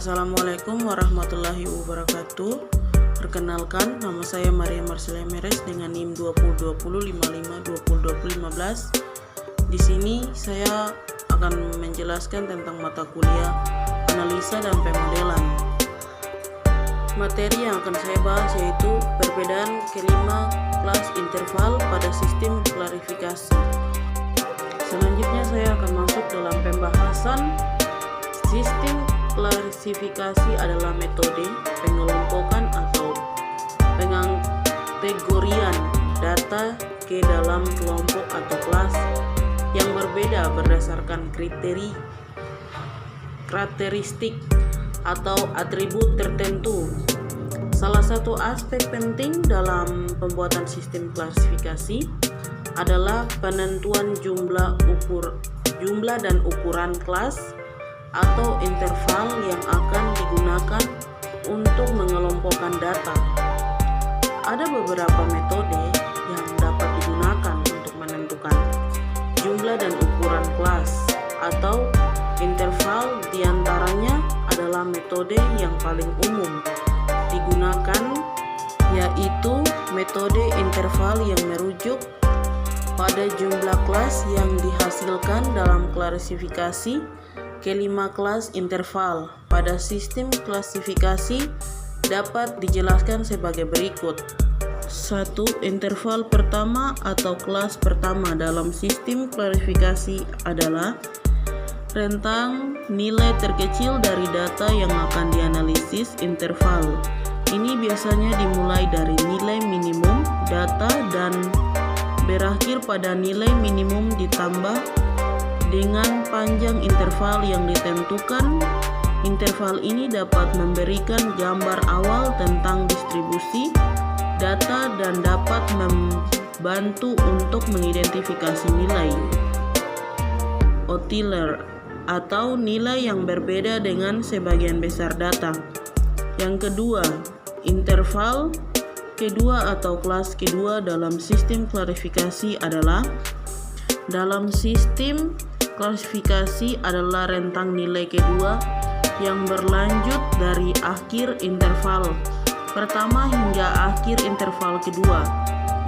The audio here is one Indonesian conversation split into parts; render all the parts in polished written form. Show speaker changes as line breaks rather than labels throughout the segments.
Assalamualaikum warahmatullahi wabarakatuh. Perkenalkan, nama saya Maria Marcelia Meres dengan NIM 202055202015. Di sini saya akan menjelaskan tentang mata kuliah analisa dan pemodelan. Materi yang akan saya bahas yaitu perbedaan kelima kelas interval pada sistem klasifikasi. Selanjutnya saya akan masuk dalam pembahasan sistem klasifikasi adalah metode pengelompokan atau pengkategorian data ke dalam kelompok atau kelas yang berbeda berdasarkan karakteristik atau atribut tertentu. Salah satu aspek penting dalam pembuatan sistem klasifikasi adalah penentuan jumlah dan ukuran kelas atau interval yang akan digunakan untuk mengelompokkan data. Ada beberapa metode yang dapat digunakan untuk menentukan jumlah dan ukuran kelas atau interval. Di antaranya adalah metode yang paling umum digunakan, yaitu metode interval yang merujuk pada jumlah kelas yang dihasilkan dalam klasifikasi kelima kelas interval pada sistem klasifikasi dapat dijelaskan sebagai berikut. 1. Interval pertama atau kelas pertama dalam sistem klasifikasi adalah rentang nilai terkecil dari data yang akan dianalisis. Interval ini biasanya dimulai dari nilai minimum data dan berakhir pada nilai minimum ditambah dengan panjang interval yang ditentukan. Interval ini dapat memberikan gambar awal tentang distribusi data dan dapat membantu untuk mengidentifikasi nilai outlier atau nilai yang berbeda dengan sebagian besar data. Yang kedua, interval kedua atau kelas kedua dalam sistem klasifikasi adalah dalam sistem klasifikasi adalah rentang nilai kedua yang berlanjut dari akhir interval pertama hingga akhir interval kedua.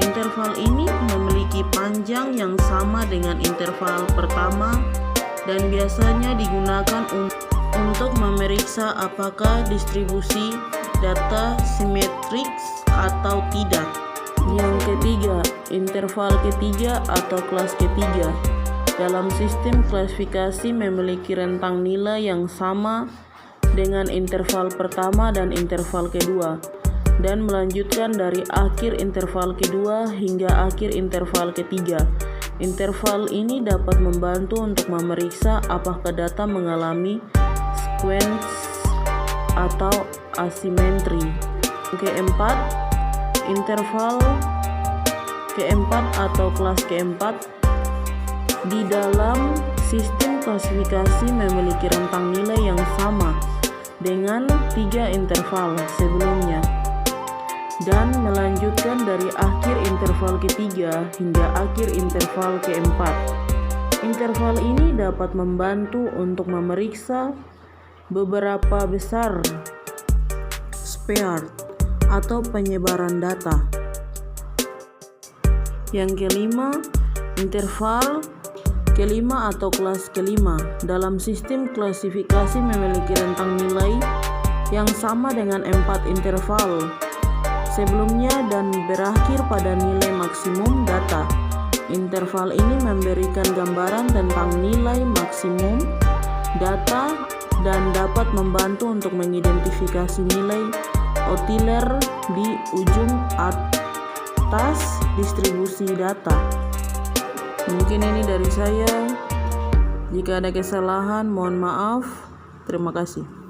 Interval ini memiliki panjang yang sama dengan interval pertama dan biasanya digunakan untuk memeriksa apakah distribusi data simetris atau tidak. Yang ketiga, interval ketiga atau kelas ketiga dalam sistem klasifikasi memiliki rentang nilai yang sama dengan interval pertama dan interval kedua dan melanjutkan dari akhir interval kedua hingga akhir interval ketiga. Interval ini dapat membantu untuk memeriksa apakah data mengalami sequence atau asimetri. Keempat, interval keempat atau kelas keempat di dalam sistem klasifikasi memiliki rentang nilai yang sama dengan 3 interval sebelumnya dan melanjutkan dari akhir interval ketiga hingga akhir interval keempat. Interval ini dapat membantu untuk memeriksa beberapa besar spread atau penyebaran data. Yang kelima, interval kelima atau kelas kelima dalam sistem klasifikasi memiliki rentang nilai yang sama dengan 4 interval sebelumnya dan berakhir pada nilai maksimum data. Interval ini memberikan gambaran tentang nilai maksimum data dan dapat membantu untuk mengidentifikasi nilai outlier di ujung atas distribusi data. Mungkin ini dari saya. Jika ada kesalahan, mohon maaf. Terima kasih.